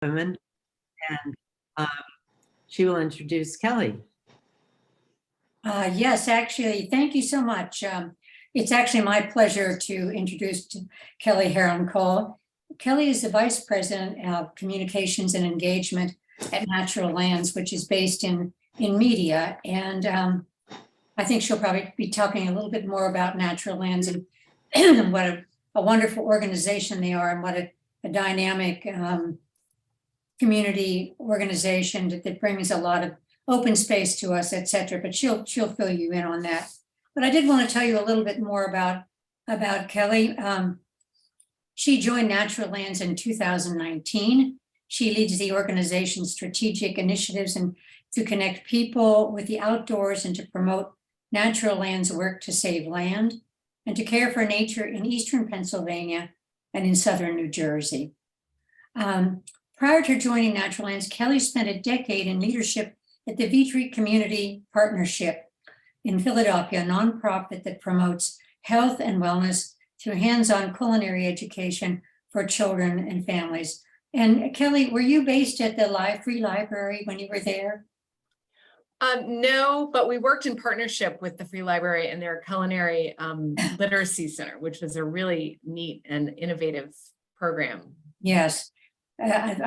women, and um, she will introduce Kelly. Yes, actually, thank you so much. It's actually my pleasure to introduce Kelly Herrenkohl. Kelly is the Vice President of Communications and Engagement at Natural Lands, which is based in media. And I think she'll probably be talking a little bit more about Natural Lands and what a wonderful organization they are, and what a dynamic community organization that brings a lot of open space to us, et cetera. But she'll fill you in on that. But I did want to tell you a little bit more about Kelly. She joined Natural Lands in 2019. She leads the organization's strategic initiatives and to connect people with the outdoors and to promote Natural Lands' work to save land and to care for nature in eastern Pennsylvania and in southern New Jersey. Prior to joining Natural Lands, Kelly spent a decade in leadership at the Vitry Community Partnership in Philadelphia, a nonprofit that promotes health and wellness through hands-on culinary education for children and families. And Kelly, were you based at the Free Library when you were there? No, but we worked in partnership with the Free Library and their culinary literacy center, which was a really neat and innovative program. Yes.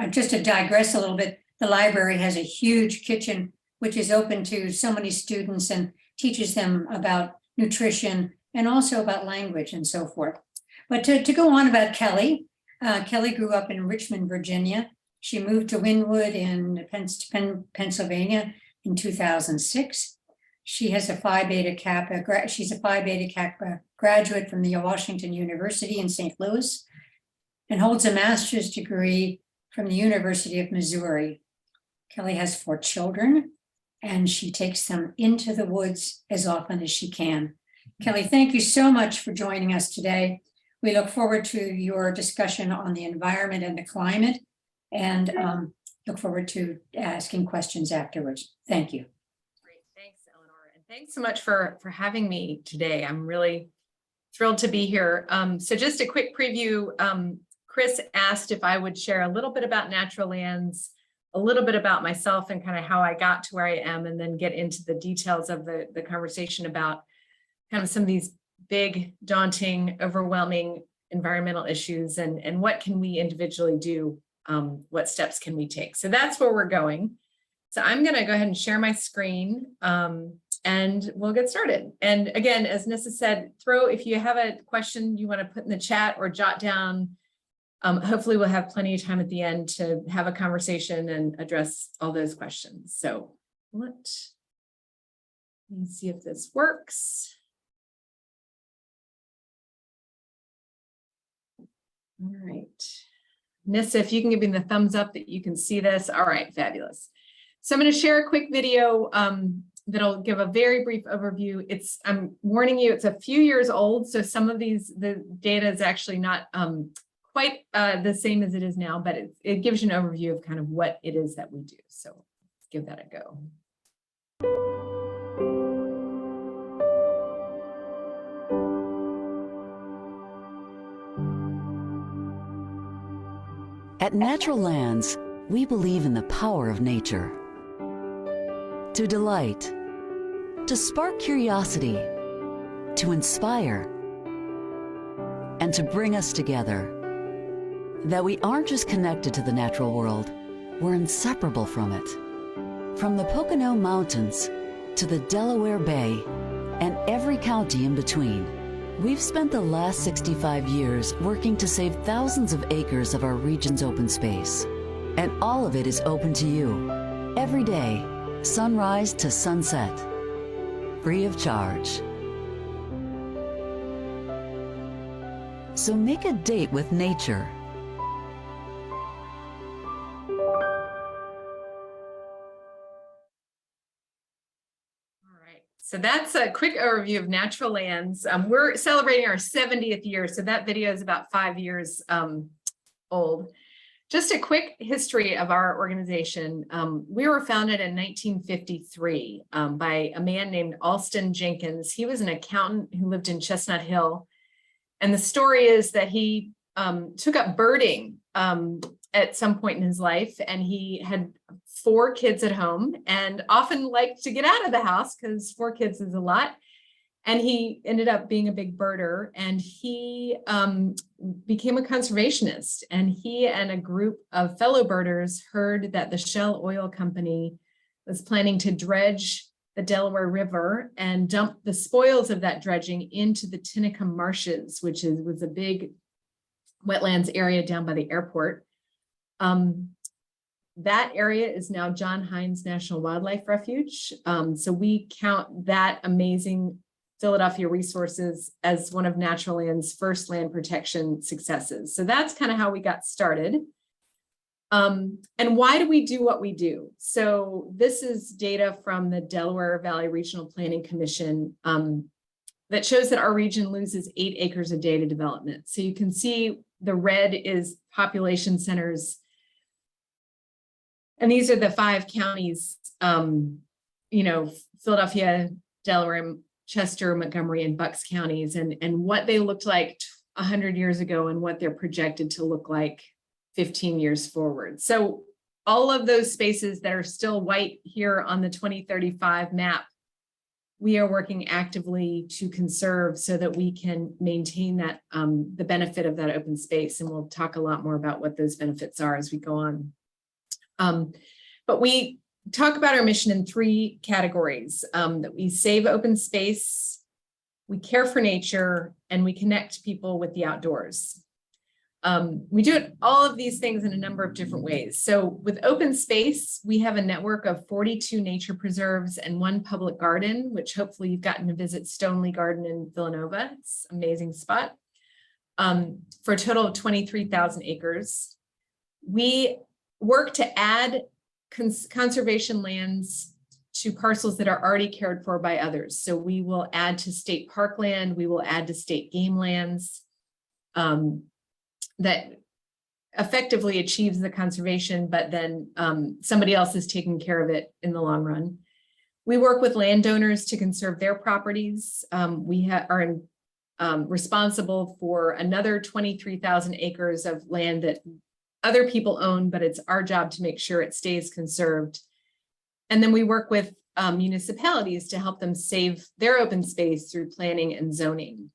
Just to digress a little bit, the library has a huge kitchen, which is open to so many students and teaches them about nutrition and also about language and so forth. But to go on about Kelly, Kelly grew up in Richmond, Virginia. She moved to Wynwood in Pennsylvania in 2006. She has a Phi Beta Kappa, she's a Phi Beta Kappa graduate from the Washington University in St. Louis and holds a master's degree from the University of Missouri. Kelly has 4 children, and she takes them into the woods as often as she can. Kelly, thank you so much for joining us today. We look forward to your discussion on the environment and the climate, and look forward to asking questions afterwards. Thank you. Great, thanks, Eleanor, and thanks so much for having me today. I'm really thrilled to be here. So just a quick preview. Chris asked if I would share a little bit about Natural Lands, a little bit about myself and kind of how I got to where I am, and then get into the details of the conversation about kind of some of these big, daunting, overwhelming environmental issues and what can we individually do, what steps can we take? So that's where we're going. So I'm going to go ahead and share my screen and we'll get started. And again, as Nissa said, if you have a question you want to put in the chat or jot down, hopefully we'll have plenty of time at the end to have a conversation and address all those questions. So let me see if this works. All right. Nissa, if you can give me the thumbs up that you can see this. All right, fabulous. So I'm going to share a quick video that'll give a very brief overview. I'm warning you, it's a few years old, so some of the data is actually not quite the same as it is now, but it gives you an overview of kind of what it is that we do. So let's give that a go. At Natural Lands, we believe in the power of nature. To delight, to spark curiosity, to inspire, and to bring us together. That we aren't just connected to the natural world, we're inseparable from it. From the Pocono Mountains to the Delaware Bay and every county in between, we've spent the last 65 years working to save thousands of acres of our region's open space. And all of it is open to you, every day, sunrise to sunset, free of charge. So make a date with nature. So that's a quick overview of Natural Lands. We're celebrating our 70th year, so that video is about 5 years old. Just a quick history of our organization. We were founded in 1953 by a man named Alston Jenkins. He was an accountant who lived in Chestnut Hill. And the story is that he took up birding at some point in his life, and he had 4 kids at home and often liked to get out of the house because 4 kids is a lot. And he ended up being a big birder, and he became a conservationist. And he and a group of fellow birders heard that the Shell Oil Company was planning to dredge the Delaware River and dump the spoils of that dredging into the Tinicum Marshes, which was a big wetlands area down by the airport. That area is now John Hines National Wildlife Refuge. So we count that amazing Philadelphia resources as one of Natural Land's first land protection successes. So that's kind of how we got started. And why do we do what we do? So this is data from the Delaware Valley Regional Planning Commission that shows that our region loses 8 acres a day to development. So you can see the red is population centers. And these are the 5 counties, Philadelphia, Delaware, Chester, Montgomery, and Bucks counties, and what they looked like 100 years ago and what they're projected to look like 15 years forward. So all of those spaces that are still white here on the 2035 map, we are working actively to conserve so that we can maintain that the benefit of that open space. And we'll talk a lot more about what those benefits are as we go on. But we talk about our mission in 3 categories, that we save open space, we care for nature, and we connect people with the outdoors. We do all of these things in a number of different ways. So with open space, we have a network of 42 nature preserves and 1 public garden, which hopefully you've gotten to visit Stoneleigh Garden in Villanova. It's an amazing spot, for a total of 23,000 acres. We work to add conservation lands to parcels that are already cared for by others. So we will add to state parkland, we will add to state game lands that effectively achieves the conservation, but then somebody else is taking care of it in the long run. We work with landowners to conserve their properties. We are responsible for another 23,000 acres of land that other people own, but it's our job to make sure it stays conserved. And then we work with municipalities to help them save their open space through planning and zoning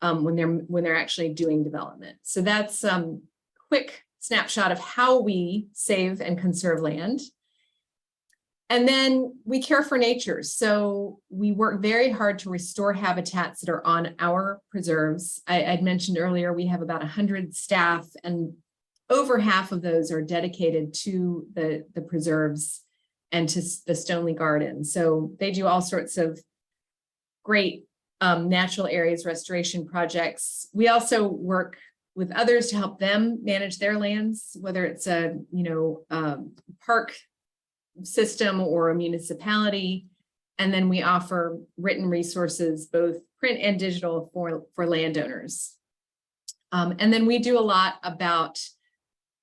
when they're actually doing development. So that's a quick snapshot of how we save and conserve land. And then we care for nature. So we work very hard to restore habitats that are on our preserves. I'd mentioned earlier, we have about 100 staff, and over half of those are dedicated to the preserves and to the Stoneleigh Garden. So they do all sorts of great natural areas restoration projects. We also work with others to help them manage their lands, whether it's a park system or a municipality. And then we offer written resources, both print and digital, for landowners. And then we do a lot about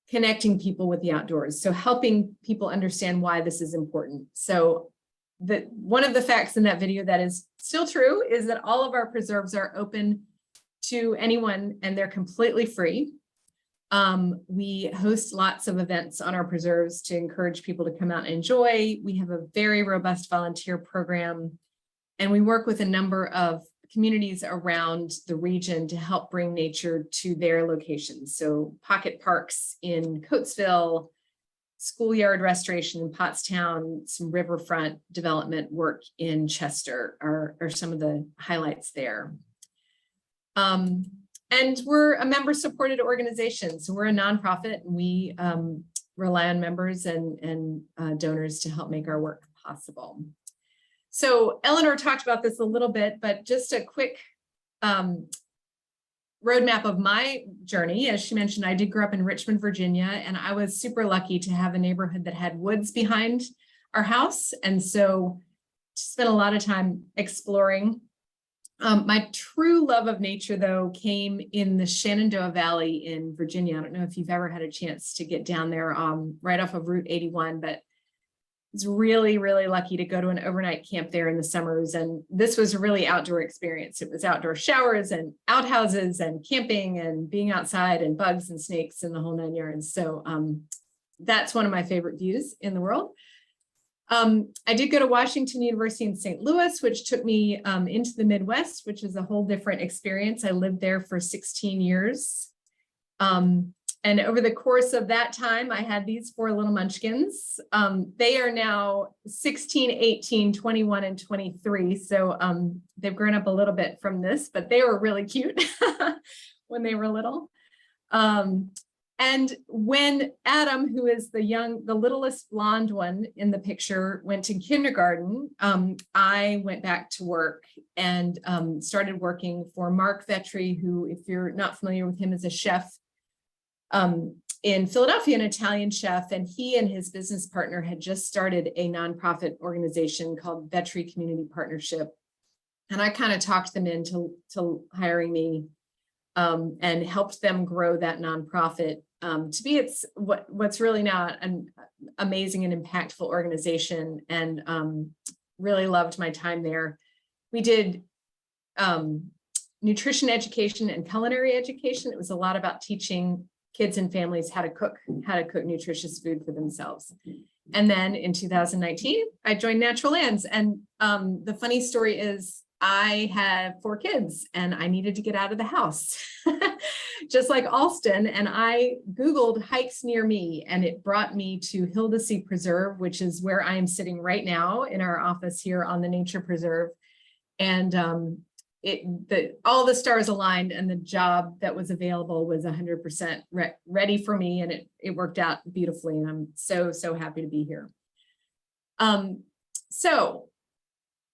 connecting people with the outdoors. So helping people understand why this is important. So one of the facts in that video that is still true is that all of our preserves are open to anyone and they're completely free. We host lots of events on our preserves to encourage people to come out and enjoy. We have a very robust volunteer program, and we work with a number of communities around the region to help bring nature to their locations. So pocket parks in Coatesville, schoolyard restoration in Pottstown, some riverfront development work in Chester are some of the highlights there. And we're a member-supported organization. So we're a nonprofit, and we rely on members and donors to help make our work possible. So Eleanor talked about this a little bit, but just a quick roadmap of my journey. As she mentioned, I did grow up in Richmond, Virginia, and I was super lucky to have a neighborhood that had woods behind our house. And so spent a lot of time exploring. My true love of nature, though, came in the Shenandoah Valley in Virginia. I don't know if you've ever had a chance to get down there right off of Route 81, but was really, really lucky to go to an overnight camp there in the summers. And this was a really outdoor experience. It was outdoor showers and outhouses and camping and being outside and bugs and snakes and the whole 9 yards. So that's one of my favorite views in the world. I did go to Washington University in St. Louis, which took me into the Midwest, which is a whole different experience. I lived there for 16 years. And over the course of that time, I had these 4 little munchkins. They are now 16, 18, 21, and 23. So they've grown up a little bit from this, but they were really cute when they were little. And when Adam, who is the littlest blonde one in the picture, went to kindergarten, I went back to work and started working for Mark Vetri, who, if you're not familiar with him, is a chef in Philadelphia, an Italian chef, and he and his business partner had just started a nonprofit organization called Vetri Community Partnership. And I kind of talked them into hiring me and helped them grow that nonprofit to be what's really now an amazing and impactful organization, and really loved my time there. We did nutrition education and culinary education. It was a lot about teaching kids and families how to cook nutritious food for themselves. And then in 2019, I joined Natural Lands. And the funny story is I have 4 kids and I needed to get out of the house, just like Alston. And I Googled hikes near me, and it brought me to Hildesee Preserve, which is where I am sitting right now in our office here on the Nature Preserve. And all the stars aligned, and the job that was available was 100% ready for me, and it worked out beautifully, and I'm so happy to be here. So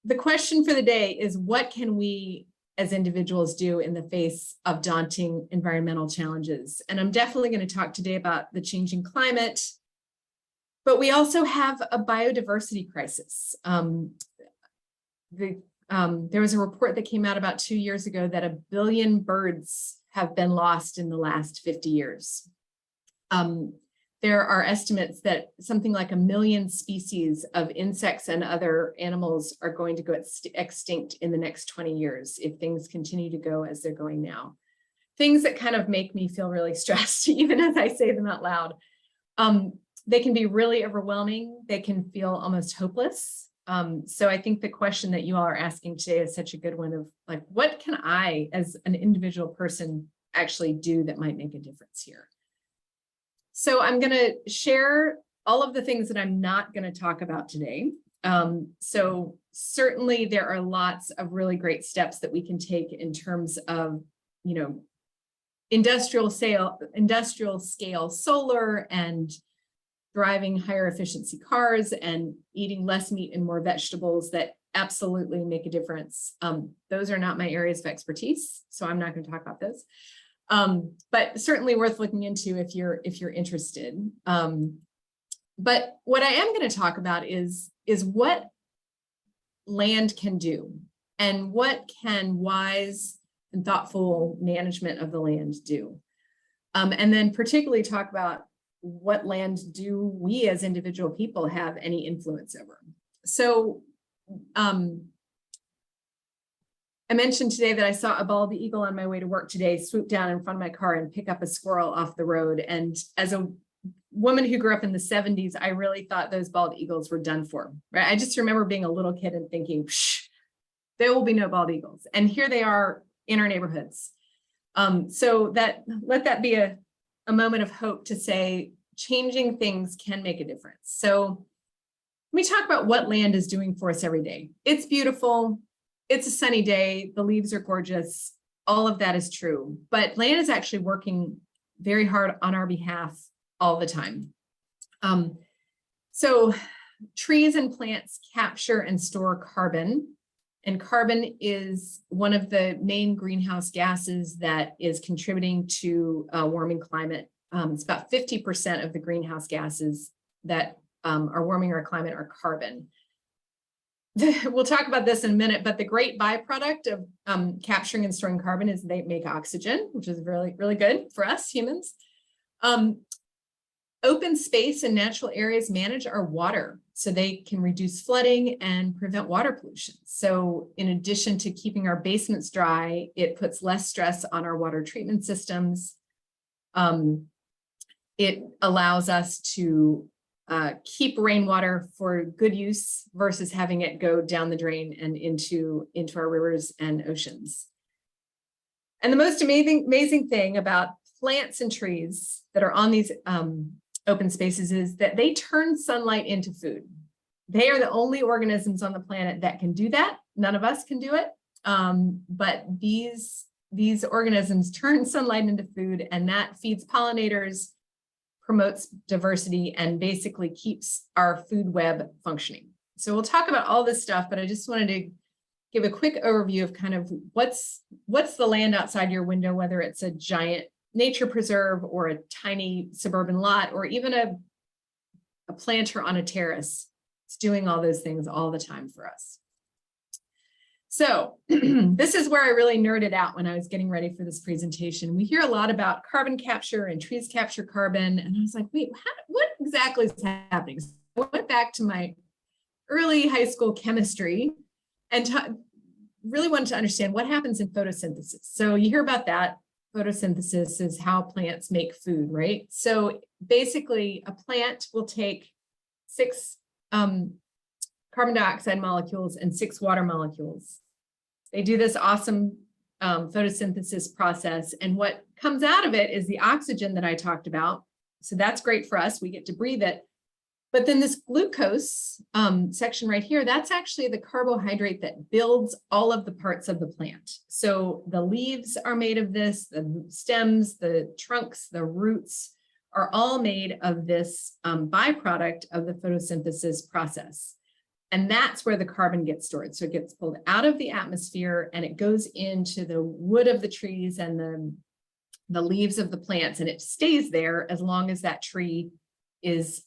the question for the day is, what can we as individuals do in the face of daunting environmental challenges? And I'm definitely going to talk today about the changing climate, but we also have a biodiversity crisis. There was a report that came out about 2 years ago that 1 billion birds have been lost in the last 50 years. There are estimates that something like 1 million species of insects and other animals are going to go extinct in the next 20 years if things continue to go as they're going now. Things that kind of make me feel really stressed, even as I say them out loud. They can be really overwhelming. They can feel almost hopeless. So I think the question that you all are asking today is such a good one of, like, what can I as an individual person actually do that might make a difference here? So I'm going to share all of the things that I'm not going to talk about today. So certainly there are lots of really great steps that we can take in terms of, industrial scale solar and driving higher efficiency cars and eating less meat and more vegetables that absolutely make a difference. Those are not my areas of expertise, so I'm not going to talk about those. But certainly worth looking into if you're interested. But what I am going to talk about is what land can do, and what can wise and thoughtful management of the land do. And then particularly talk about what land do we as individual people have any influence over. So I mentioned today that I saw a bald eagle on my way to work today swoop down in front of my car and pick up a squirrel off the road. And as a woman who grew up in the 70s, I really thought those bald eagles were done for, right? I just remember being a little kid and thinking, there will be no bald eagles. And here they are in our neighborhoods. So let that be a moment of hope to say changing things can make a difference. So let me talk about what land is doing for us every day. It's beautiful. It's a sunny day. The leaves are gorgeous. All of that is true. But land is actually working very hard on our behalf all the time. So trees and plants capture and store carbon. And carbon is one of the main greenhouse gases that is contributing to a warming climate. It's about 50% of the greenhouse gases that are warming our climate are carbon. We'll talk about this in a minute, but the great byproduct of capturing and storing carbon is they make oxygen, which is really, really good for us humans. Open space and natural areas manage our water. so they can reduce flooding and prevent water pollution. So in addition to keeping our basements dry, it puts less stress on our water treatment systems. It allows us to keep rainwater for good use versus having it go down the drain and into our rivers and oceans. And the most amazing thing about plants and trees that are on these open spaces is that they turn sunlight into food. They are the only organisms on the planet that can do that. None of us can do it. But these organisms turn sunlight into food, and that feeds pollinators, promotes diversity, and basically keeps our food web functioning. So we'll talk about all this stuff, but I just wanted to give a quick overview of kind of what's the land outside your window, whether it's a giant nature preserve or a tiny suburban lot, or even a planter on a terrace. It's doing all those things all the time for us. So this is where I really nerded out when I was getting ready for this presentation. We hear a lot about carbon capture and trees capture carbon. And I was like, wait, what exactly is happening? So I went back to my early high school chemistry and really wanted to understand what happens in photosynthesis. So you hear about that. Photosynthesis is how plants make food, right? So basically a plant will take 6 carbon dioxide molecules and 6 water molecules. They do this awesome photosynthesis process. And what comes out of it is the oxygen that I talked about. So that's great for us. We get to breathe it. But then this glucose section right here, that's actually the carbohydrate that builds all of the parts of the plant. So the leaves are made of this, the stems, the trunks, the roots are all made of this byproduct of the photosynthesis process. And that's where the carbon gets stored. So it gets pulled out of the atmosphere and it goes into the wood of the trees and the leaves of the plants, and it stays there as long as that tree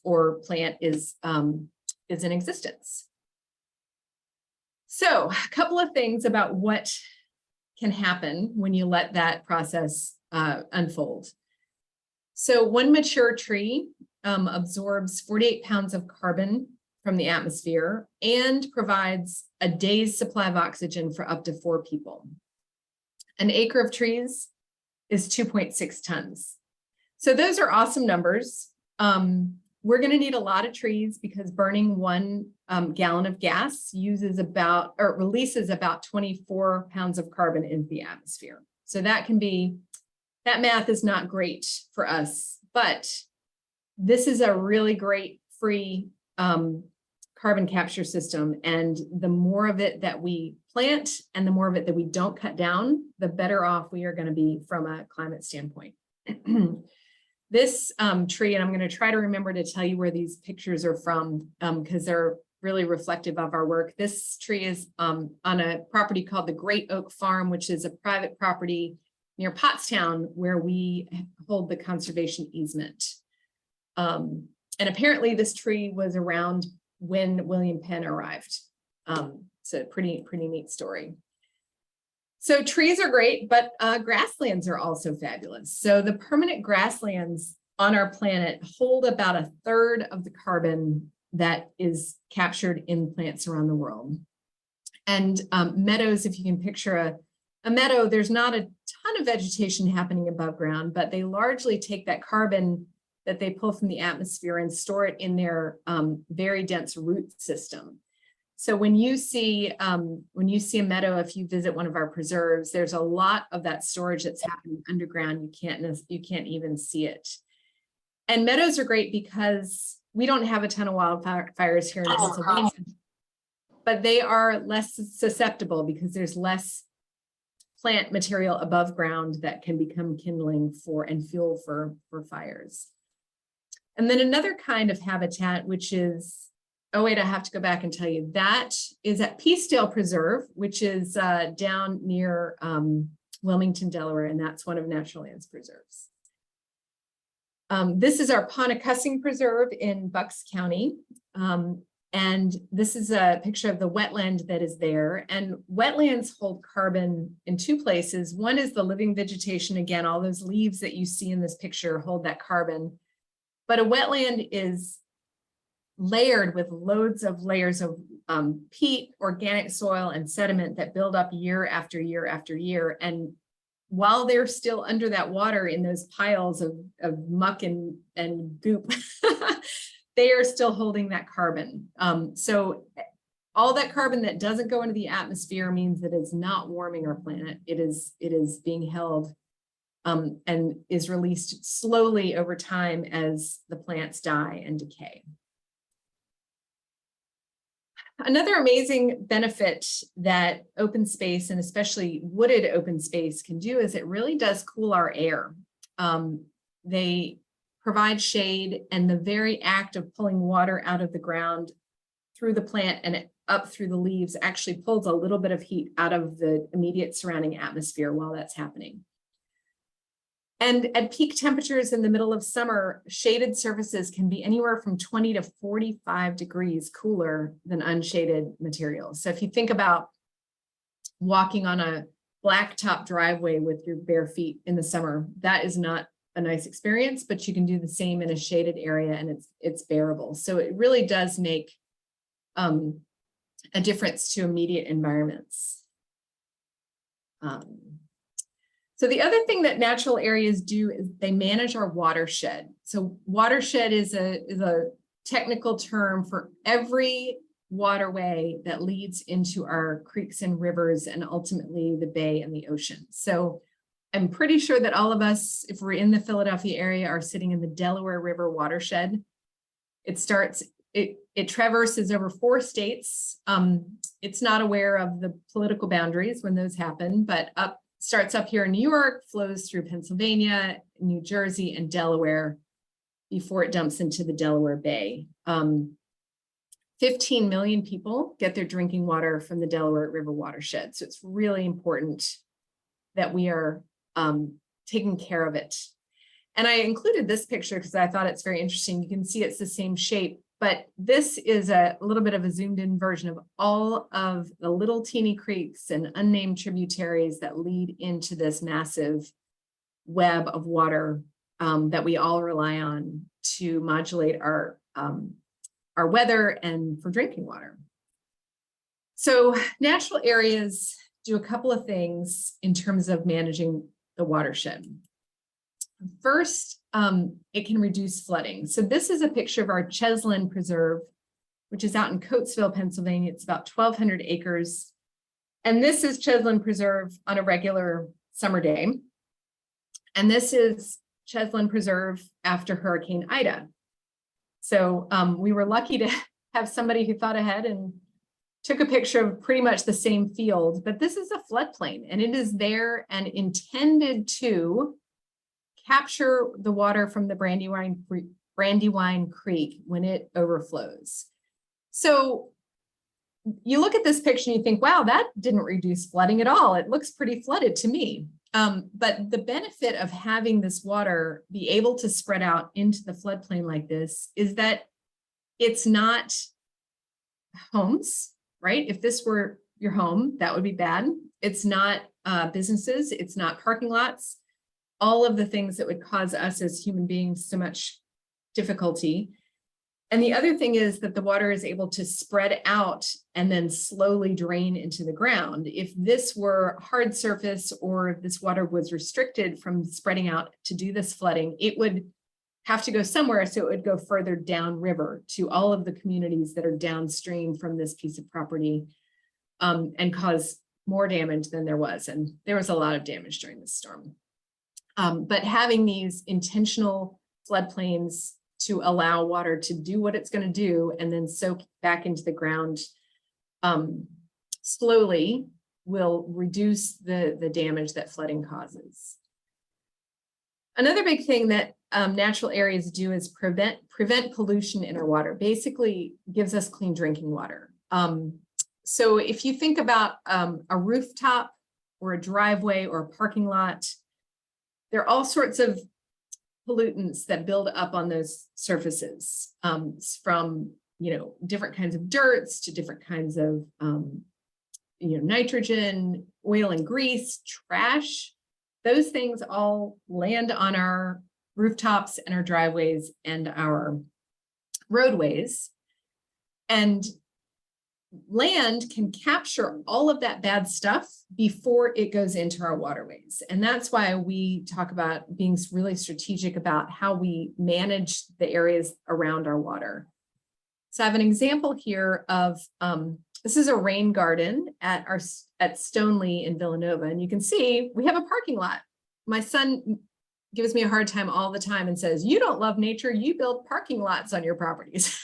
or plant is in existence. So a couple of things about what can happen when you let that process unfold. So one mature tree absorbs 48 pounds of carbon from the atmosphere and provides a day's supply of oxygen for up to 4 people. An acre of trees is 2.6 tons. So those are awesome numbers. We're going to need a lot of trees because burning 1 gallon of gas releases about 24 pounds of carbon into the atmosphere. So that math is not great for us, but this is a really great free carbon capture system. And the more of it that we plant and the more of it that we don't cut down, the better off we are going to be from a climate standpoint. This tree, and I'm going to try to remember to tell you where these pictures are from because they're really reflective of our work. This tree is on a property called the Great Oak Farm, which is a private property near Pottstown where we hold the conservation easement. And apparently this tree was around when William Penn arrived. So pretty neat story. So trees are great, but grasslands are also fabulous. So the permanent grasslands on our planet hold about 1/3 of the carbon that is captured in plants around the world. And meadows, if you can picture a meadow, there's not a ton of vegetation happening above ground, but they largely take that carbon that they pull from the atmosphere and store it in their very dense root system. So when you see a meadow, if you visit one of our preserves, there's a lot of that storage that's happening underground. You can't even see it. And meadows are great because we don't have a ton of wildfires here in Pennsylvania, but they are less susceptible because there's less plant material above ground that can become kindling and fuel for fires. And then another kind of habitat, which is, oh wait, I have to go back and tell you, that is at Peacedale Preserve, which is down near Wilmington, Delaware, and that's one of Natural Lands Preserves. This is our Ponacussing Preserve in Bucks County. And this is a picture of the wetland that is there. And wetlands hold carbon in 2 places. One is the living vegetation. Again, all those leaves that you see in this picture hold that carbon. But a wetland is layered with loads of layers of peat, organic soil, and sediment that build up year after year after year. And while they're still under that water in those piles of muck and goop, they are still holding that carbon. So all that carbon that doesn't go into the atmosphere means that it's not warming our planet. It is being held and is released slowly over time as the plants die and decay. Another amazing benefit that open space, and especially wooded open space, can do is it really does cool our air. They provide shade, and the very act of pulling water out of the ground through the plant and up through the leaves actually pulls a little bit of heat out of the immediate surrounding atmosphere while that's happening. And at peak temperatures in the middle of summer, shaded surfaces can be anywhere from 20 to 45 degrees cooler than unshaded materials. So if you think about walking on a blacktop driveway with your bare feet in the summer, that is not a nice experience, but you can do the same in a shaded area and it's bearable. So it really does make a difference to immediate environments. So the other thing that natural areas do is they manage our watershed. So watershed is a technical term for every waterway that leads into our creeks and rivers and ultimately the bay and the ocean. So I'm pretty sure that all of us, if we're in the Philadelphia area, are sitting in the Delaware River watershed. It traverses over 4 states. It's not aware of the political boundaries when those happen, but starts up here in New York, flows through Pennsylvania, New Jersey, and Delaware before it dumps into the Delaware Bay. 15 million people get their drinking water from the Delaware River watershed. So it's really important that we are taking care of it. And I included this picture because I thought it's very interesting. You can see it's the same shape, but this is a little bit of a zoomed in version of all of the little teeny creeks and unnamed tributaries that lead into this massive web of water that we all rely on to modulate our weather and for drinking water. So natural areas do a couple of things in terms of managing the watershed. First, it can reduce flooding. So this is a picture of our Cheslin Preserve, which is out in Coatesville, Pennsylvania. It's about 1,200 acres. And this is Cheslin Preserve on a regular summer day. And this is Cheslin Preserve after Hurricane Ida. So we were lucky to have somebody who thought ahead and took a picture of pretty much the same field, but this is a floodplain and it is there and intended to capture the water from the Brandywine Creek when it overflows. So you look at this picture and you think, wow, that didn't reduce flooding at all. It looks pretty flooded to me. But the benefit of having this water be able to spread out into the floodplain like this is that it's not homes, right? If this were your home, that would be bad. It's not businesses, it's not parking lots, all of the things that would cause us as human beings so much difficulty. And the other thing is that the water is able to spread out and then slowly drain into the ground. If this were hard surface or if this water was restricted from spreading out to do this flooding, it would have to go somewhere, so it would go further downriver to all of the communities that are downstream from this piece of property and cause more damage than there was. And there was a lot of damage during this storm. But having these intentional floodplains to allow water to do what it's going to do and then soak back into the ground slowly will reduce the damage that flooding causes. Another big thing that natural areas do is prevent pollution in our water, basically gives us clean drinking water. So if you think about a rooftop or a driveway or a parking lot, there are all sorts of pollutants that build up on those surfaces, from different kinds of dirts to different kinds of nitrogen, oil and grease, trash. Those things all land on our rooftops and our driveways and our roadways. And land can capture all of that bad stuff before it goes into our waterways. And that's why we talk about being really strategic about how we manage the areas around our water. So I have an example here of, this is a rain garden at Stoneleigh in Villanova. And you can see we have a parking lot. My son gives me a hard time all the time and says, you don't love nature, you build parking lots on your properties.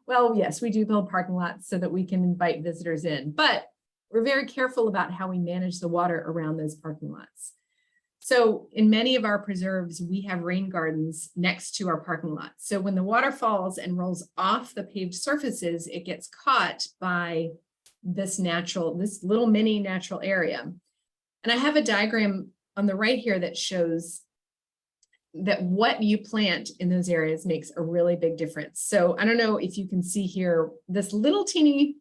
Well, yes, we do build parking lots so that we can invite visitors in, but we're very careful about how we manage the water around those parking lots. So in many of our preserves, we have rain gardens next to our parking lots. So when the water falls and rolls off the paved surfaces, it gets caught by this little mini natural area. And I have a diagram on the right here that shows that what you plant in those areas makes a really big difference. So I don't know if you can see here, this little teeny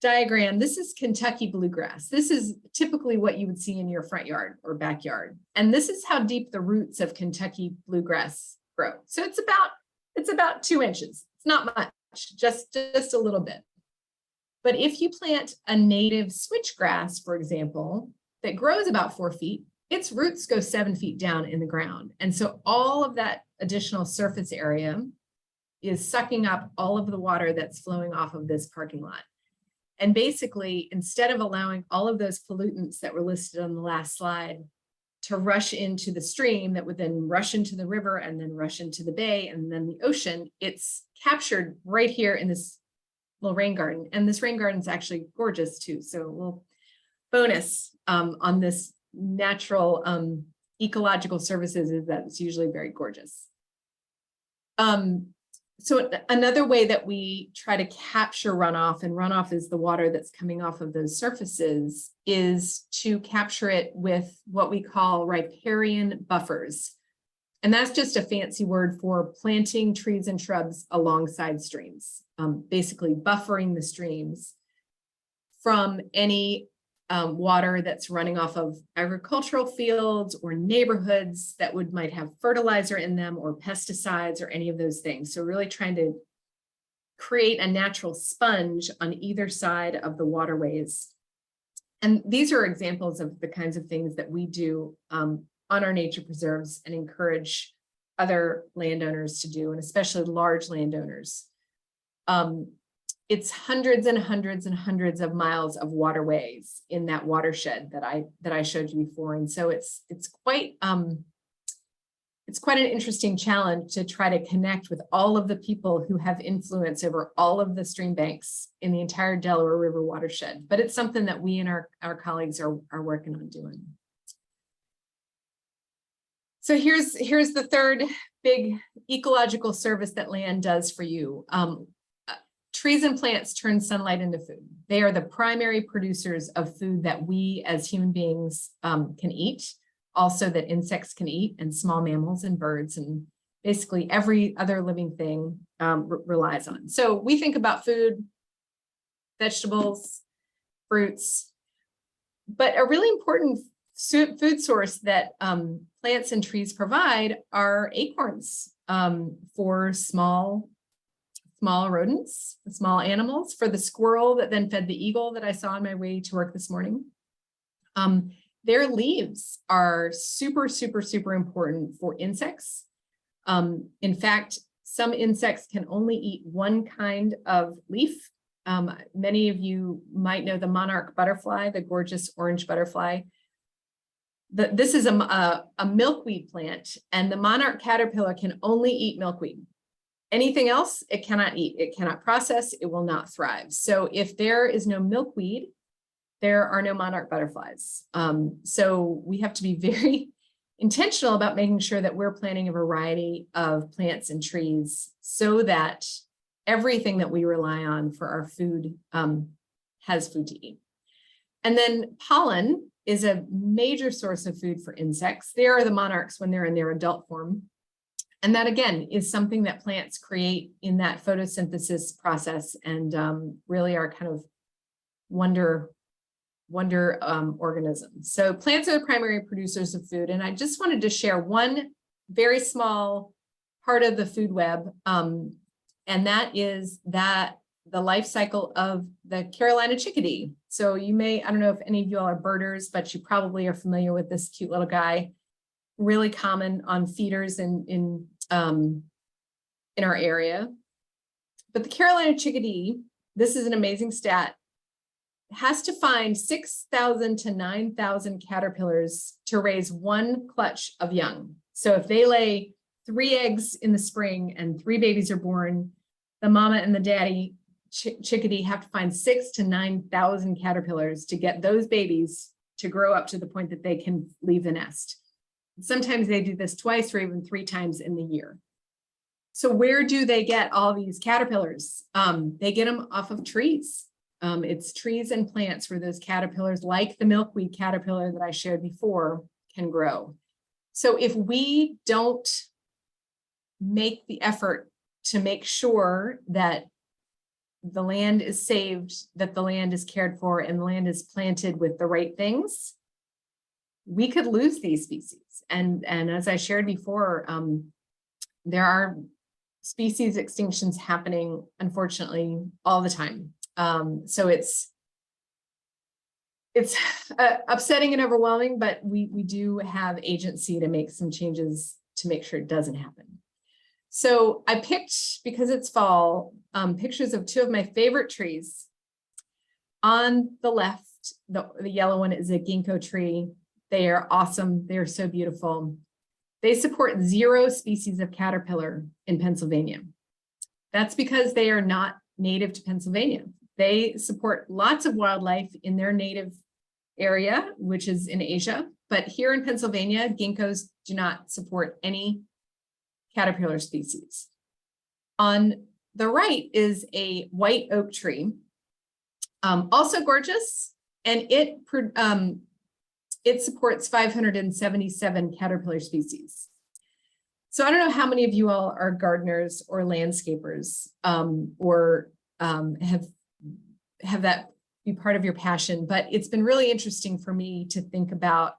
diagram, this is Kentucky bluegrass. This is typically what you would see in your front yard or backyard. And this is how deep the roots of Kentucky bluegrass grow. So it's about 2 inches. It's not much, just a little bit. But if you plant a native switchgrass, for example, that grows about 4 feet, its roots go 7 feet down in the ground. And so all of that additional surface area is sucking up all of the water that's flowing off of this parking lot. And basically, instead of allowing all of those pollutants that were listed on the last slide to rush into the stream that would then rush into the river and then rush into the bay and then the ocean, it's captured right here in this little rain garden. And this rain garden is actually gorgeous too. So a little bonus on this natural ecological services is that it's usually very gorgeous. So another way that we try to capture runoff, and runoff is the water that's coming off of those surfaces, is to capture it with what we call riparian buffers. And that's just a fancy word for planting trees and shrubs alongside streams, basically buffering the streams from any water that's running off of agricultural fields or neighborhoods that might have fertilizer in them or pesticides or any of those things. So really trying to create a natural sponge on either side of the waterways. And these are examples of the kinds of things that we do on our nature preserves and encourage other landowners to do, and especially large landowners. It's hundreds and hundreds and hundreds of miles of waterways in that watershed that I showed you before. And so it's quite an interesting challenge to try to connect with all of the people who have influence over all of the stream banks in the entire Delaware River watershed. But it's something that we and our colleagues are working on doing. So here's the third big ecological service that land does for you. Trees and plants turn sunlight into food. They are the primary producers of food that we as human beings can eat, also that insects can eat, and small mammals and birds, and basically every other living thing relies on. So we think about food, vegetables, fruits, but a really important food source that plants and trees provide are acorns for small rodents, small animals, for the squirrel that then fed the eagle that I saw on my way to work this morning. Their leaves are super, super, super important for insects. In fact, some insects can only eat one kind of leaf. Many of you might know the monarch butterfly, the gorgeous orange butterfly. This is a milkweed plant, and the monarch caterpillar can only eat milkweed. Anything else, it cannot eat, it cannot process, it will not thrive. So if there is no milkweed, there are no monarch butterflies. So we have to be very intentional about making sure that we're planting a variety of plants and trees so that everything that we rely on for our food has food to eat. And then pollen is a major source of food for insects. They are the monarchs when they're in their adult form. And that, again, is something that plants create in that photosynthesis process, and really are kind of wonder organisms. So plants are the primary producers of food. And I just wanted to share one very small part of the food web. And that is that the life cycle of the Carolina chickadee. So you may, I don't know if any of you all are birders, but you probably are familiar with this cute little guy, really common on feeders in our area. But the Carolina chickadee, this is an amazing stat, has to find 6,000 to 9,000 caterpillars to raise one clutch of young. So if they lay 3 eggs in the spring and 3 babies are born, the mama and the daddy chickadee have to find 6,000 to 9,000 caterpillars to get those babies to grow up to the point that they can leave the nest. Sometimes they do this twice or even 3 times in the year. So where do they get all these caterpillars? They get them off of trees. It's trees and plants where those caterpillars, like the milkweed caterpillar that I shared before, can grow. So if we don't make the effort to make sure that the land is saved, that the land is cared for, and the land is planted with the right things, we could lose these species. And as I shared before, there are species extinctions happening, unfortunately, all the time. So it's upsetting and overwhelming, but we do have agency to make some changes to make sure it doesn't happen. So I picked, because it's fall, pictures of 2 of my favorite trees. On the left, the yellow one is a ginkgo tree. They are awesome. They are so beautiful. They support 0 species of caterpillar in Pennsylvania. That's because they are not native to Pennsylvania. They support lots of wildlife in their native area, which is in Asia. But here in Pennsylvania, ginkgos do not support any caterpillar species. On the right is a white oak tree, also gorgeous, and it supports 577 caterpillar species. So I don't know how many of you all are gardeners or landscapers, or have that be part of your passion, but it's been really interesting for me to think about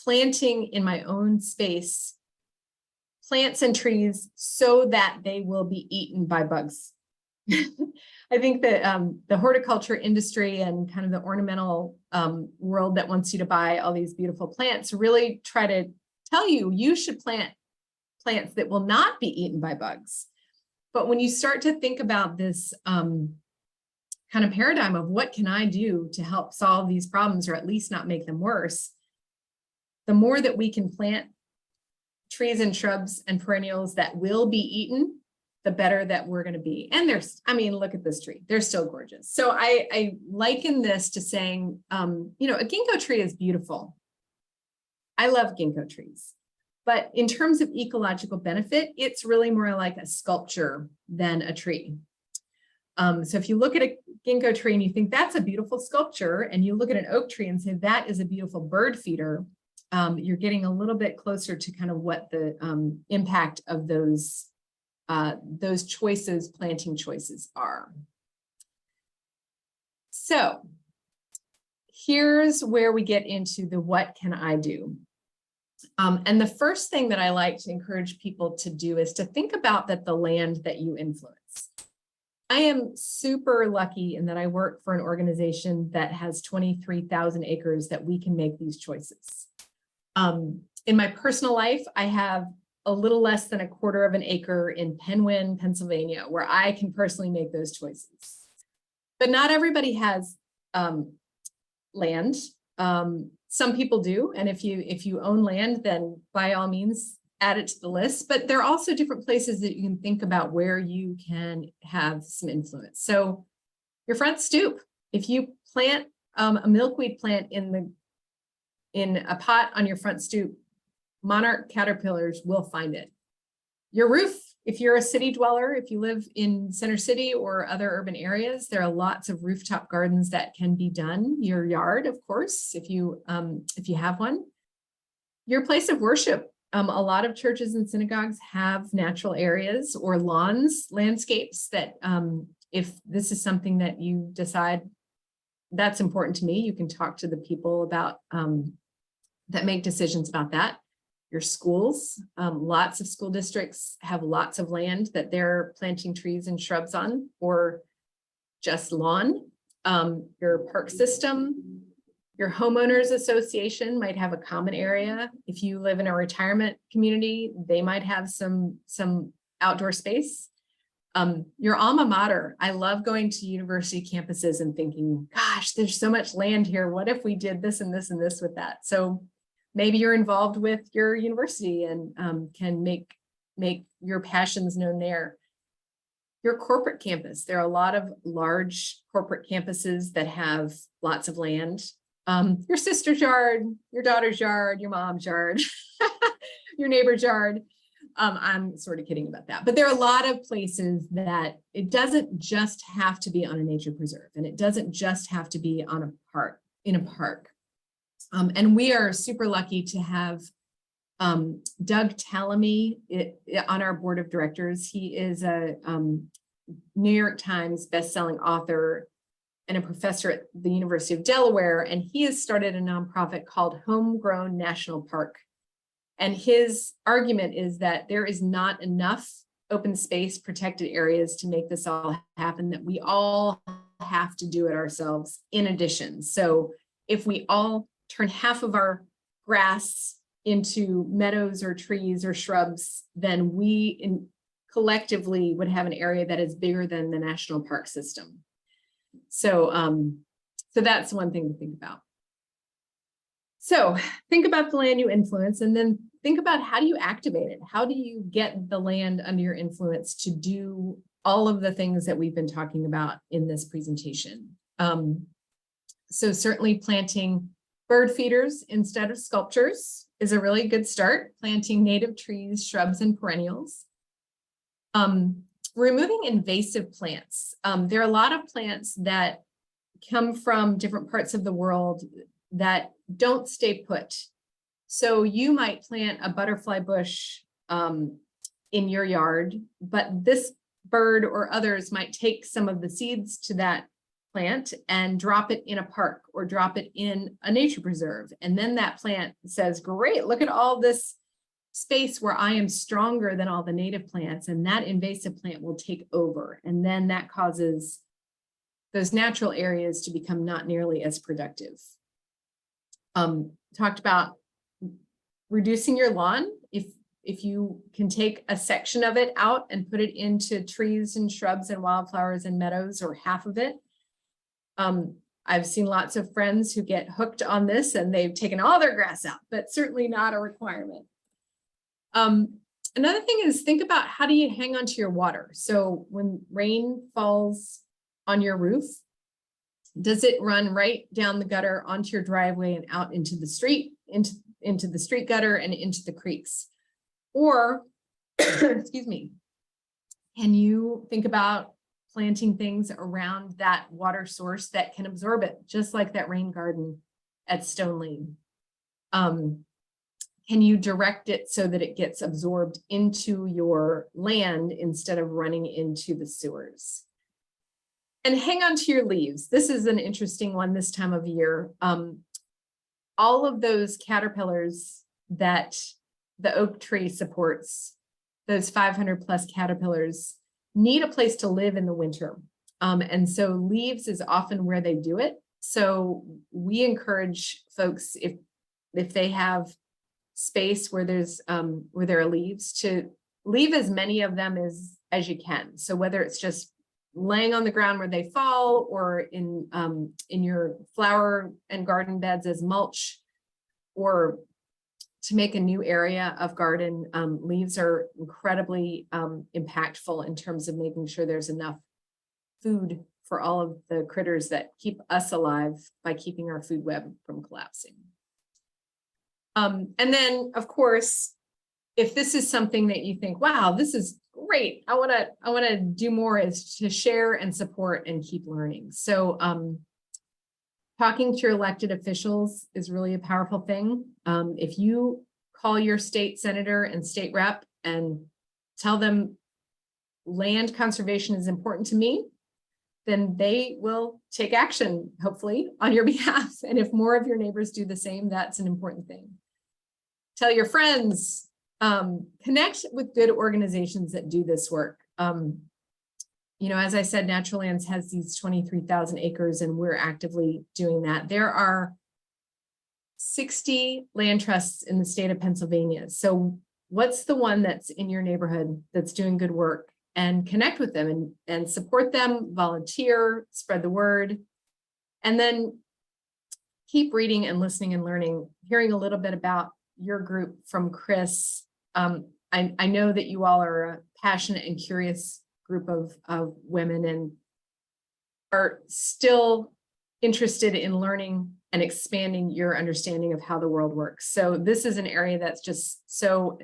planting in my own space plants and trees so that they will be eaten by bugs. I think that the horticulture industry and kind of the ornamental world that wants you to buy all these beautiful plants really try to tell you, you should plant plants that will not be eaten by bugs. But when you start to think about this kind of paradigm of what can I do to help solve these problems or at least not make them worse, the more that we can plant trees and shrubs and perennials that will be eaten, the better that we're going to be. And there's, I mean, look at this tree. They're still gorgeous. So I liken this to saying, a ginkgo tree is beautiful. I love ginkgo trees. But in terms of ecological benefit, it's really more like a sculpture than a tree. So if you look at a ginkgo tree and you think that's a beautiful sculpture, and you look at an oak tree and say that is a beautiful bird feeder, you're getting a little bit closer to kind of what the impact of those choices, planting choices are. So here's where we get into the what can I do? And the first thing that I like to encourage people to do is to think about the land that you influence. I am super lucky in that I work for an organization that has 23,000 acres that we can make these choices. In my personal life, I have a little less than 1/4 of an acre in Penwyn, Pennsylvania, where I can personally make those choices. But not everybody has land. Some people do, and if you own land, then by all means add it to the list. But there are also different places that you can think about where you can have some influence. So your front stoop, if you plant a milkweed plant in a pot on your front stoop, monarch caterpillars will find it. Your roof, if you're a city dweller, if you live in Center City or other urban areas, there are lots of rooftop gardens that can be done. Your yard, of course, if you have one. Your place of worship, a lot of churches and synagogues have natural areas or lawns, landscapes that if this is something that you decide that's important to me, you can talk to the people about that make decisions about that. Your schools, lots of school districts have lots of land that they're planting trees and shrubs on, or just lawn. Your park system, your homeowners association might have a common area. If you live in a retirement community, they might have some outdoor space. Your alma mater. I love going to university campuses and thinking, gosh, there's so much land here. What if we did this and this and this with that? So maybe you're involved with your university and can make your passions known there. Your corporate campus. There are a lot of large corporate campuses that have lots of land. Your sister's yard, your daughter's yard, your mom's yard, your neighbor's yard. I'm sort of kidding about that, but there are a lot of places that it doesn't just have to be on a nature preserve, and it doesn't just have to be on a park, in a park. And we are super lucky to have Doug Tallamy on our board of directors. He is a New York Times bestselling author and a professor at the University of Delaware, and he has started a nonprofit called Homegrown National Park. And his argument is that there is not enough open space protected areas to make this all happen, that we all have to do it ourselves in addition. So if we all turn half of our grass into meadows or trees or shrubs, then we collectively would have an area that is bigger than the national park system. So, so that's one thing to think about. So think about the land you influence, and then think about, how do you activate it? How do you get the land under your influence to do all of the things that we've been talking about in this presentation? So certainly planting bird feeders instead of sculptures is a really good start. Planting native trees, shrubs, and perennials. Removing invasive plants. There are a lot of plants that come from different parts of the world that don't stay put. So you might plant a butterfly bush in your yard, but this bird or others might take some of the seeds to that plant and drop it in a park or drop it in a nature preserve. And then that plant says, great, look at all this space where I am stronger than all the native plants, and that invasive plant will take over. And then that causes those natural areas to become not nearly as productive. Talked about reducing your lawn. If you can take a section of it out and put it into trees and shrubs and wildflowers and meadows, or half of it. I've seen lots of friends who get hooked on this and they've taken all their grass out, but certainly not a requirement. Another thing is, think about, how do you hang on to your water? So when rain falls on your roof, does it run right down the gutter onto your driveway and out into the street, into the street gutter and into the creeks? Or, excuse me, can you think about planting things around that water source that can absorb it, just like that rain garden at Stone Lane? Can you direct it so that it gets absorbed into your land instead of running into the sewers? And hang on to your leaves. This is an interesting one this time of year. All of those caterpillars that the oak tree supports, those 500 plus caterpillars, need a place to live in the winter. And so leaves is often where they do it. So we encourage folks, if they have space where where there are leaves, to leave as many of them as you can. So whether it's just laying on the ground where they fall, or in your flower and garden beds as mulch, or to make a new area of garden, leaves are incredibly impactful in terms of making sure there's enough food for all of the critters that keep us alive by keeping our food web from collapsing. And then, of course, if this is something that you think, wow, this is great, I want to do more, is to share and support and keep learning. So talking to your elected officials is really a powerful thing. If you call your state senator and state rep and tell them land conservation is important to me, then they will take action, hopefully, on your behalf. And if more of your neighbors do the same, that's an important thing. Tell your friends, connect with good organizations that do this work. as I said, Natural Lands has these 23,000 acres and we're actively doing that. There are 60 land trusts in the state of Pennsylvania. So what's the one that's in your neighborhood that's doing good work? And connect with them and support them, volunteer, spread the word, and then keep reading and listening and learning, hearing a little bit about your group from Chris. I know that you all are a passionate and curious group of women and are still interested in learning and expanding your understanding of how the world works. So this is an area that's just so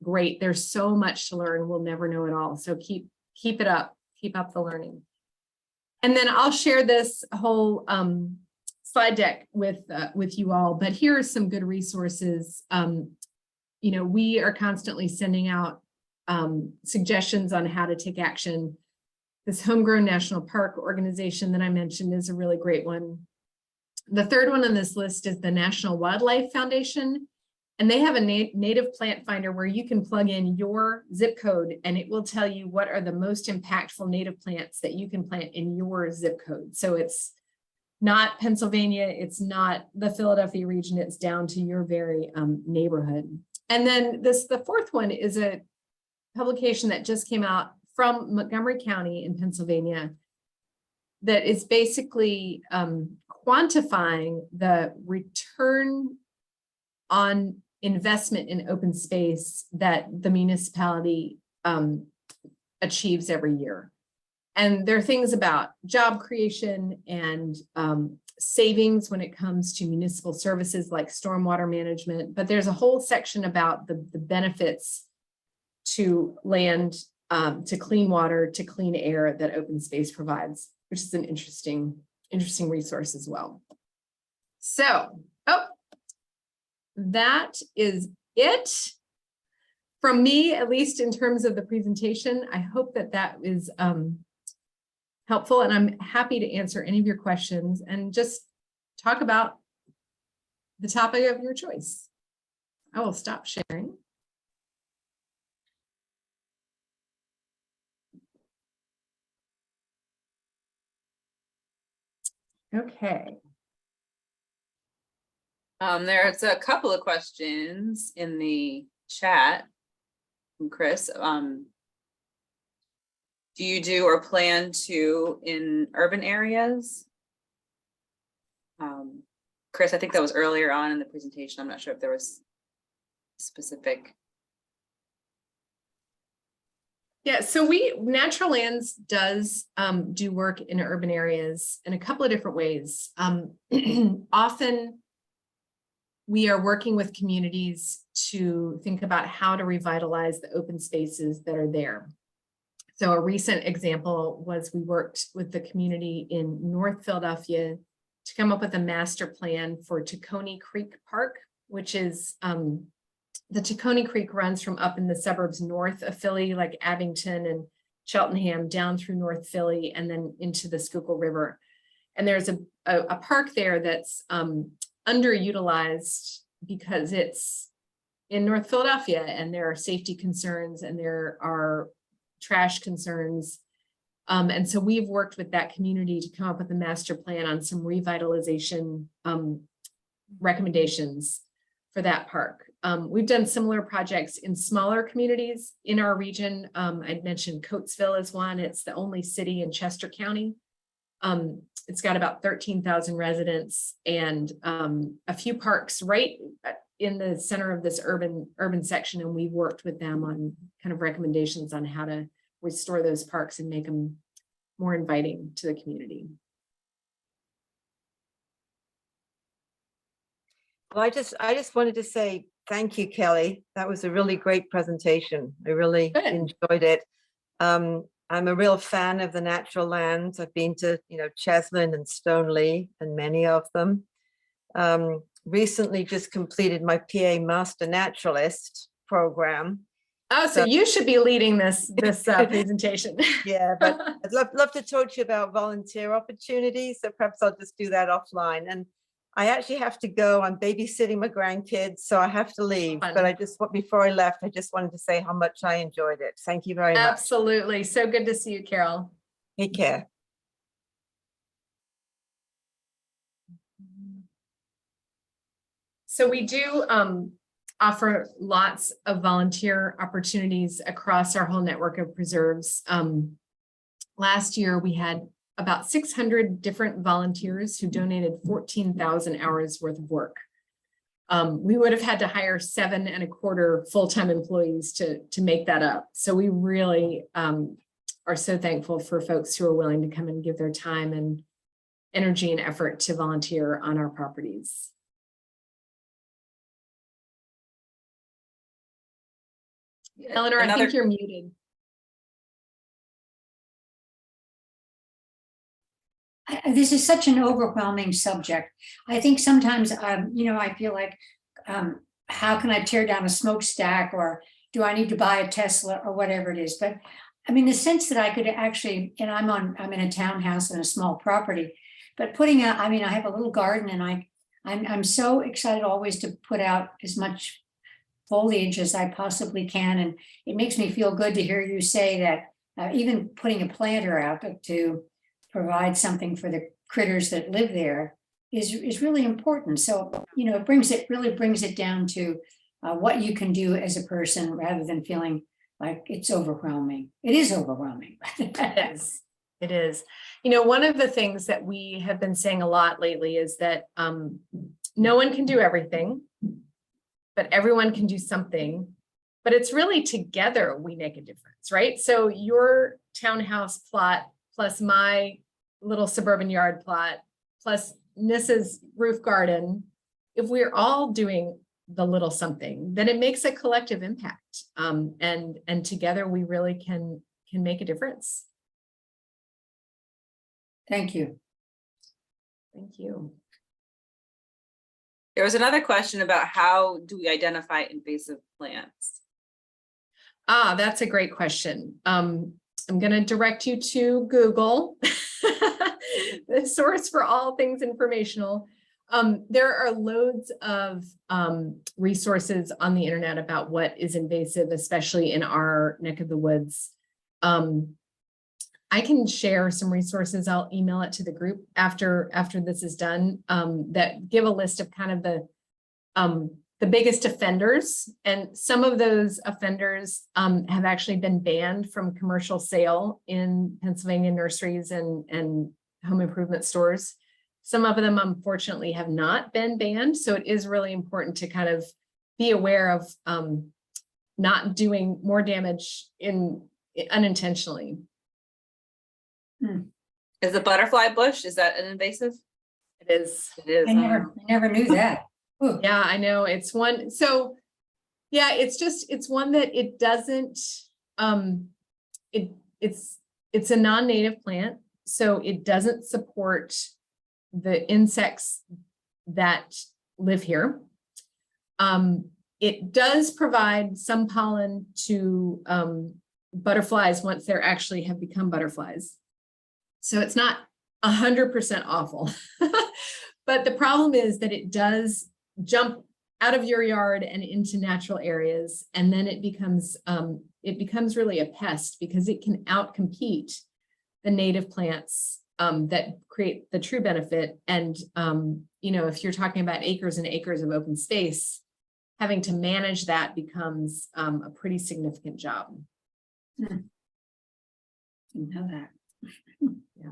great. There's so much to learn. We'll never know it all. So keep it up. Keep up the learning. And then I'll share this whole slide deck with you all. But here are some good resources. We are constantly sending out suggestions on how to take action. This Homegrown National Park organization that I mentioned is a really great one. The third one on this list is the National Wildlife Foundation, and they have a native plant finder where you can plug in your zip code and it will tell you what are the most impactful native plants that you can plant in your zip code. So it's not Pennsylvania, it's not the Philadelphia region, it's down to your very neighborhood. And then the fourth one is a publication that just came out from Montgomery County in Pennsylvania that is basically quantifying the return on investment in open space that the municipality achieves every year. And there are things about job creation and savings when it comes to municipal services like stormwater management, but there's a whole section about the benefits to land, to clean water, to clean air that open space provides, which is an interesting resource as well. So, that is it from me, at least in terms of the presentation. I hope that is helpful, and I'm happy to answer any of your questions and just talk about the topic of your choice. I will stop sharing. Okay. There's a couple of questions in the chat from Chris. Do you do or plan to in urban areas? Chris, I think that was earlier on in the presentation. I'm not sure if there was specific. Yeah, so Natural Lands does do work in urban areas in a couple of different ways. Often we are working with communities to think about how to revitalize the open spaces that are there. So a recent example was we worked with the community in North Philadelphia to come up with a master plan for Tacony Creek Park, which is the Tacony Creek runs from up in the suburbs north of Philly, like Abington and Cheltenham, down through North Philly and then into the Schuylkill River. And there's a park there that's underutilized because it's in North Philadelphia and there are safety concerns and there are trash concerns. And so we've worked with that community to come up with a master plan on some revitalization recommendations for that park. We've done similar projects in smaller communities in our region. I'd mentioned Coatesville is one. It's the only city in Chester County. It's got about 13,000 residents and a few parks right in the center of this urban section. And we've worked with them on kind of recommendations on how to restore those parks and make them more inviting to the community. Well, I just wanted to say thank you, Kelly. That was a really great presentation. I really enjoyed it. I'm a real fan of the Natural Lands. I've been to, Cheslin and Stoneleigh and many of them. Recently just completed my PA Master Naturalist program. Oh, so you should be leading this presentation. Yeah, but I'd love to talk to you about volunteer opportunities. So perhaps I'll just do that offline. And I actually have to go. I'm babysitting my grandkids, so I have to leave. Fun. But before I left, I just wanted to say how much I enjoyed it. Thank you very much. Absolutely. So good to see you, Carol. Take care. So we do offer lots of volunteer opportunities across our whole network of preserves. Last year, we had about 600 different volunteers who donated 14,000 hours worth of work. We would have had to hire 7 1/4 full-time employees to make that up. So we really are so thankful for folks who are willing to come and give their time and energy and effort to volunteer on our properties. Eleanor, I think you're muted. This is such an overwhelming subject. I think sometimes, I feel like, how can I tear down a smokestack, or do I need to buy a Tesla, or whatever it is? But I mean, the sense that I could actually, and I'm in a townhouse and a small property, but putting out, I mean, I have a little garden, and I'm so excited always to put out as much foliage as I possibly can. And it makes me feel good to hear you say that even putting a planter out to provide something for the critters that live there is really important. So, it really brings it down to what you can do as a person, rather than feeling like it's overwhelming. It is overwhelming. It is. It is. One of the things that we have been saying a lot lately is that no one can do everything, but everyone can do something. But it's really together we make a difference, right? So your townhouse plot plus my little suburban yard plot plus Nissa's roof garden, if we're all doing the little something, then it makes a collective impact. And together we really can make a difference. Thank you. Thank you. There was another question about how do we identify invasive plants? That's a great question. I'm going to direct you to Google, the source for all things informational. There are loads of resources on the internet about what is invasive, especially in our neck of the woods. I can share some resources. I'll email it to the group after this is done, that give a list of kind of the biggest offenders. And some of those offenders have actually been banned from commercial sale in Pennsylvania nurseries and home improvement stores. Some of them, unfortunately, have not been banned. So it is really important to kind of be aware of not doing more damage unintentionally. Is the butterfly bush, is that an invasive? It is. It is. I never knew that. Ooh. Yeah, I know. It's one. So yeah, it's one that it doesn't, it's a non-native plant. So it doesn't support the insects that live here. It does provide some pollen to butterflies once they're actually have become butterflies. So it's not 100% awful. But the problem is that it does jump out of your yard and into natural areas. And then it becomes really a pest, because it can outcompete the native plants that create the true benefit. And, if you're talking about acres and acres of open space, having to manage that becomes a pretty significant job. Didn't know that. Yeah.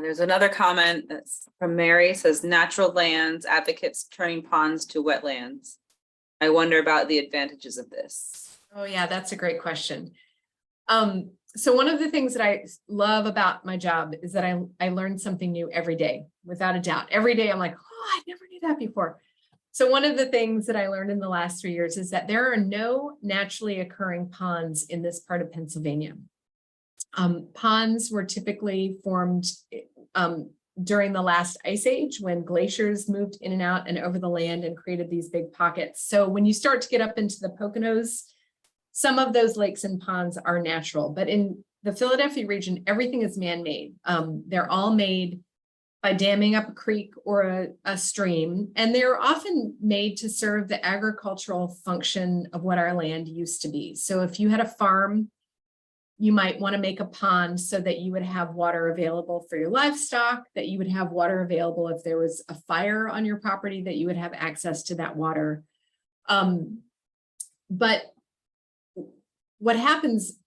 There's another comment that's from Mary, says natural lands advocates turning ponds to wetlands. I wonder about the advantages of this. Oh yeah, that's a great question. So one of the things that I love about my job is that I learn something new every day, without a doubt. Every day I'm like, oh, I never knew that before. So one of the things that I learned in the last 3 years is that there are no naturally occurring ponds in this part of Pennsylvania. Ponds were typically formed during the last ice age, when glaciers moved in and out and over the land and created these big pockets. So when you start to get up into the Poconos, some of those lakes and ponds are natural, but in the Philadelphia region, everything is man-made. They're all made by damming up a creek or a stream, and they're often made to serve the agricultural function of what our land used to be. So if you had a farm, you might want to make a pond so that you would have water available for your livestock, that you would have water available if there was a fire on your property, that you would have access to that water. But what happens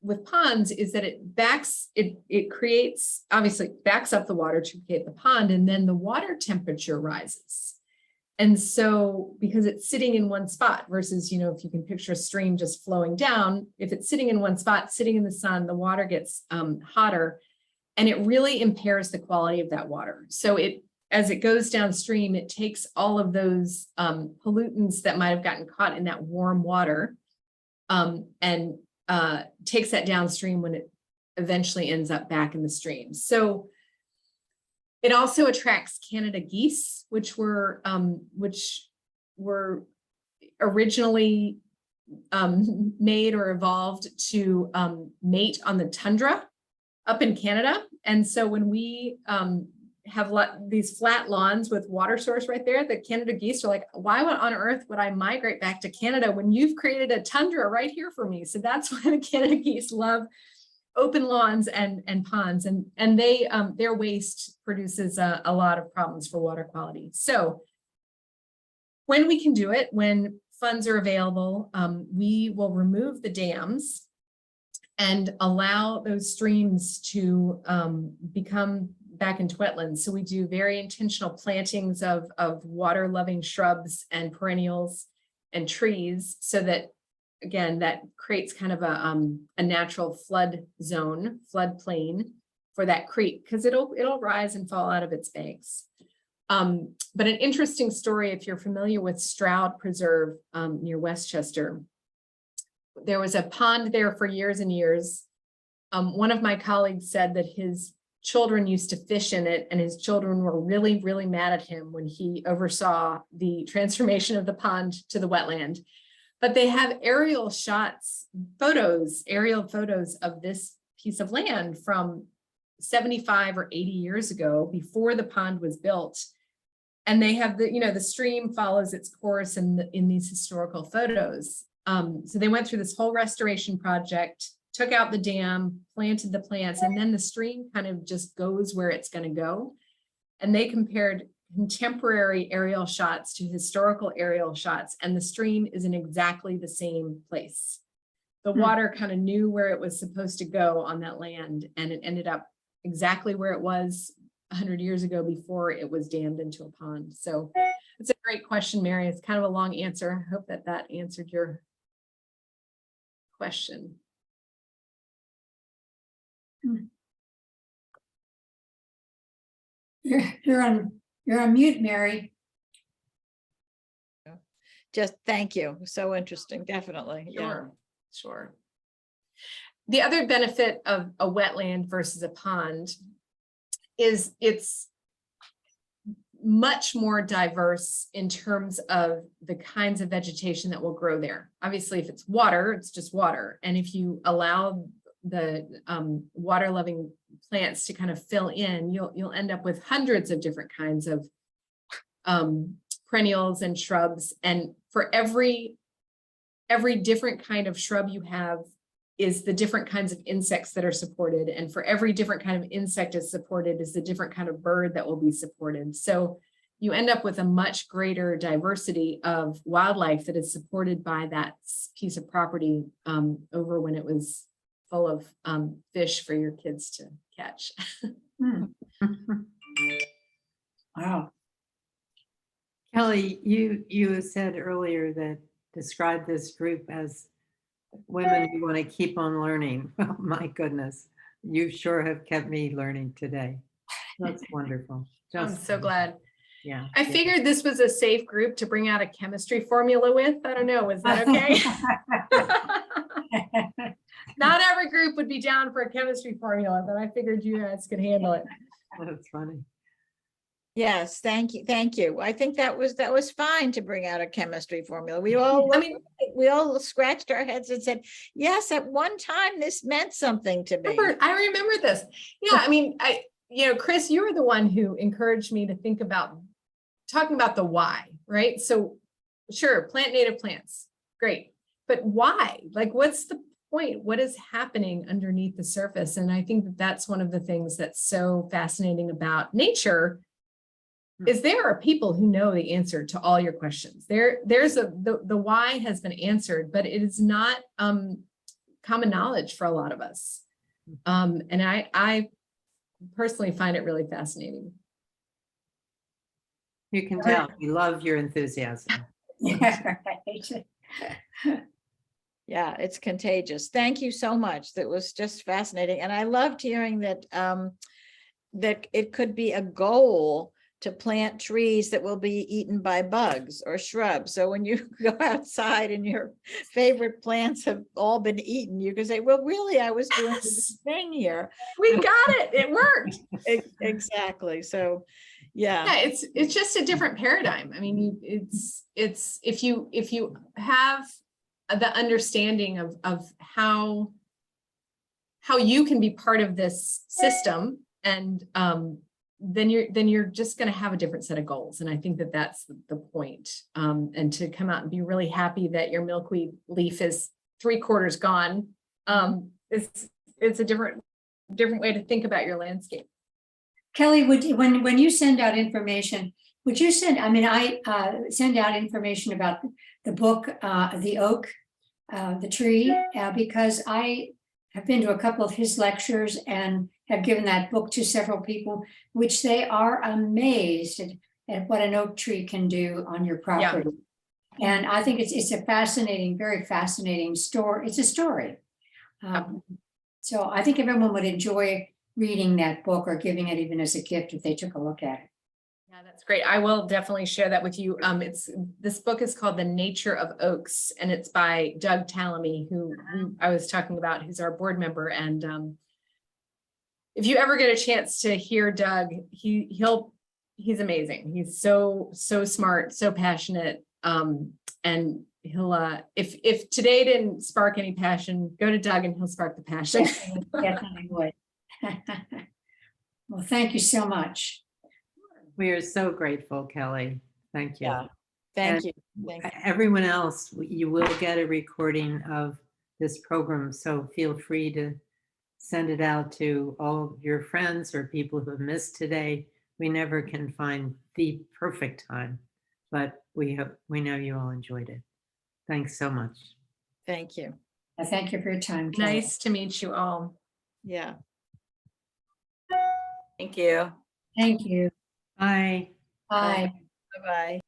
with ponds is that it creates, obviously backs up the water to create the pond, and then the water temperature rises. And so, because it's sitting in one spot versus, if you can picture a stream just flowing down, if it's sitting in one spot, sitting in the sun, the water gets hotter, and it really impairs the quality of that water. So as it goes downstream, it takes all of those pollutants that might have gotten caught in that warm water and takes that downstream when it eventually ends up back in the stream. So it also attracts Canada geese, which were originally made or evolved to mate on the tundra up in Canada. And so when we have these flat lawns with water source right there, the Canada geese are like, why on earth would I migrate back to Canada when you've created a tundra right here for me? So that's why the Canada geese love open lawns and ponds, and they their waste produces a lot of problems for water quality. So when we can do it, when funds are available, we will remove the dams and allow those streams to become back into wetlands. So we do very intentional plantings of water-loving shrubs and perennials and trees, so that, again, that creates kind of a natural flood zone, floodplain for that creek, because it'll rise and fall out of its banks. But an interesting story, if you're familiar with Stroud Preserve near Westchester, there was a pond there for years and years. One of my colleagues said that his children used to fish in it, and his children were really, really mad at him when he oversaw the transformation of the pond to the wetland. But they have aerial photos of this piece of land from 75 or 80 years ago, before the pond was built. And they have the stream follows its course in these historical photos. So they went through this whole restoration project, took out the dam, planted the plants, and then the stream kind of just goes where it's going to go. And they compared contemporary aerial shots to historical aerial shots, and the stream is in exactly the same place. The water kind of knew where it was supposed to go on that land, and it ended up exactly where it was 100 years ago before it was dammed into a pond. So it's a great question, Mary. It's kind of a long answer. I hope that answered your question. You're on mute, Mary. Just thank you. So interesting, definitely. Yeah. Sure. The other benefit of a wetland versus a pond is it's much more diverse in terms of the kinds of vegetation that will grow there. Obviously, if it's water, it's just water. And if you allow the water-loving plants to kind of fill in, you'll end up with hundreds of different kinds of perennials and shrubs. And for every different kind of shrub you have is the different kinds of insects that are supported. And for every different kind of insect is supported is the different kind of bird that will be supported. So you end up with a much greater diversity of wildlife that is supported by that piece of property over when it was full of fish for your kids to catch. Wow. Kelly, you said earlier that described this group as women who want to keep on learning. Oh my goodness, you sure have kept me learning today. That's wonderful. I'm so glad. Yeah. I figured this was a safe group to bring out a chemistry formula with. I don't know, is that okay? Not every group would be down for a chemistry formula, but I figured you guys could handle it. That's funny. Yes, thank you. Thank you. I think that was fine to bring out a chemistry formula. We all we all scratched our heads and said, yes, at one time this meant something to me. I remember this. Yeah, I mean, Chris, you were the one who encouraged me to think about talking about the why, right? So sure, plant native plants, great. But why? Like, what's the point? What is happening underneath the surface? And I think that that's one of the things that's so fascinating about nature is there are people who know the answer to all your questions. The why has been answered, but it is not common knowledge for a lot of us. And I personally find it really fascinating. You can tell we love your enthusiasm. Yeah, right. Yeah, it's contagious. Thank you so much. That was just fascinating. And I loved hearing that that it could be a goal to plant trees that will be eaten by bugs or shrubs. So when you go outside and your favorite plants have all been eaten, you can say, well, really, I was doing this thing here. We got it. It worked. Exactly. So, yeah. Yeah, it's just a different paradigm. I mean, it's if you have the understanding of how you can be part of this system, and then you're just going to have a different set of goals. And I think that that's the point. And to come out and be really happy that your milkweed leaf is 3/4 gone. It's a different way to think about your landscape. Kelly, when you send out information, would you send, I send out information about the book, The Oak, the tree, because I have been to a couple of his lectures and have given that book to several people, which they are amazed at what an oak tree can do on your property. Yeah. And I think it's a fascinating, very fascinating story. It's a story. So I think everyone would enjoy reading that book or giving it even as a gift if they took a look at it. Yeah, that's great. I will definitely share that with you. This book is called The Nature of Oaks, and it's by Doug Tallamy, who I was talking about, who's our board member. And if you ever get a chance to hear Doug, he's amazing. He's so smart, so passionate. And he'll if today didn't spark any passion, go to Doug and he'll spark the passion. Definitely would. Well, thank you so much. We are so grateful, Kelly. Thank you. Yeah. Thank And you. Thank you. everyone else, you will get a recording of this program, so feel free to send it out to all of your friends or people who have missed today. We never can find the perfect time, but we know you all enjoyed it. Thanks so much. Thank you. Thank you for your time, Kelly. Nice to meet you all. Yeah. Thank you. Thank you. Bye. Bye. Bye-bye.